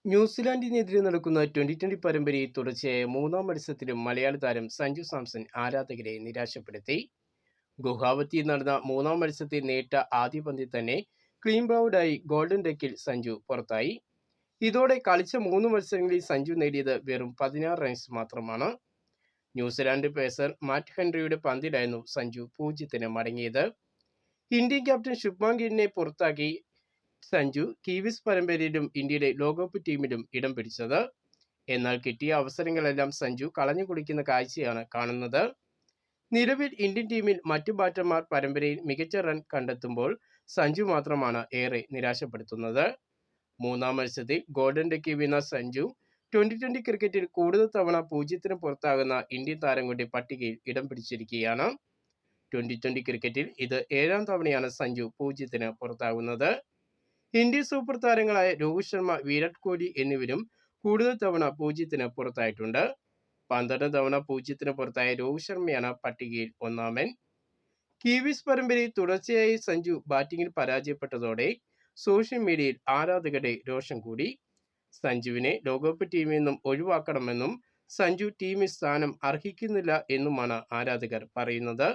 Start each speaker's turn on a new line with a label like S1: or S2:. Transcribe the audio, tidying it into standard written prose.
S1: ന്യൂസിലാൻഡിനെതിരെ നടക്കുന്ന ട്വന്റി പരമ്പരയിൽ തുടർച്ചയായ മൂന്നാം മത്സരത്തിലും മലയാളി താരം സഞ്ജു സാംസൺ ആരാധകരെ നിരാശപ്പെടുത്തി. ഗുവാഹത്തിയിൽ നടന്ന മൂന്നാം മത്സരത്തിൽ നേരിട്ട ആദ്യ പന്തിൽ തന്നെ ക്ലീൻ ബൗൾഡായി ഗോൾഡൻ ഡെക്കിൽ സഞ്ജു പുറത്തായി. ഇതോടെ കളിച്ച 3 മത്സരങ്ങളിൽ സഞ്ജു നേടിയത് വെറും 16 റൺസ് മാത്രമാണ്. ന്യൂസിലാൻഡ് പേസർ മാറ്റ് ഹെൻറിയുടെ പന്തിലായിരുന്നു സഞ്ജു 0-ന് മടങ്ങിയത്. ഇന്ത്യൻ ക്യാപ്റ്റൻ ശുഭ്മാൻ ഗില്ലിനെ പുറത്താക്കി സഞ്ജു കിവീസ് പരമ്പരയിലും ഇന്ത്യയുടെ ലോകകപ്പ് ടീമിലും ഇടം പിടിച്ചത്. എന്നാൽ കിട്ടിയ അവസരങ്ങളെല്ലാം സഞ്ജു കളഞ്ഞു കുടിക്കുന്ന കാഴ്ചയാണ് കാണുന്നത്. നിലവിൽ ഇന്ത്യൻ ടീമിൽ മറ്റു ബാറ്റർമാർ പരമ്പരയിൽ മികച്ച റൺ കണ്ടെത്തുമ്പോൾ സഞ്ജു മാത്രമാണ് ഏറെ നിരാശപ്പെടുത്തുന്നത്. മൂന്നാം മത്സരത്തിൽ ഗോൾഡൻ ഡെക്കി വീണ സഞ്ജു ട്വന്റി ക്രിക്കറ്റിൽ കൂടുതൽ തവണ 0-ന് പുറത്താകുന്ന ഇന്ത്യൻ താരങ്ങളുടെ പട്ടികയിൽ ഇടം പിടിച്ചിരിക്കുകയാണ്. ട്വന്റി ക്രിക്കറ്റിൽ ഇത് 7ാം തവണയാണ് സഞ്ജു 0-ന് പുറത്താകുന്നത്. ഇന്ത്യൻ സൂപ്പർ താരങ്ങളായ രോഹിത് ശർമ്മ, വിരാട് കോഹ്ലി എന്നിവരും കൂടുതൽ തവണ 0-ന് പുറത്തായിട്ടുണ്ട്. 12 തവണ 0-ന് പുറത്തായ രോഹിത് ശർമ്മയാണ് പട്ടികയിൽ ഒന്നാമൻ. കിവീസ് പരമ്പരയിൽ തുടർച്ചയായി സഞ്ജു ബാറ്റിംഗിൽ പരാജയപ്പെട്ടതോടെ സോഷ്യൽ മീഡിയയിൽ ആരാധകരുടെ രോഷം കൂടി. സഞ്ജുവിനെ ലോകകപ്പ് ടീമിൽ നിന്നും ഒഴിവാക്കണമെന്നും സഞ്ജു ടീമിൽ സ്ഥാനം അർഹിക്കുന്നില്ല എന്നുമാണ് ആരാധകർ പറയുന്നത്.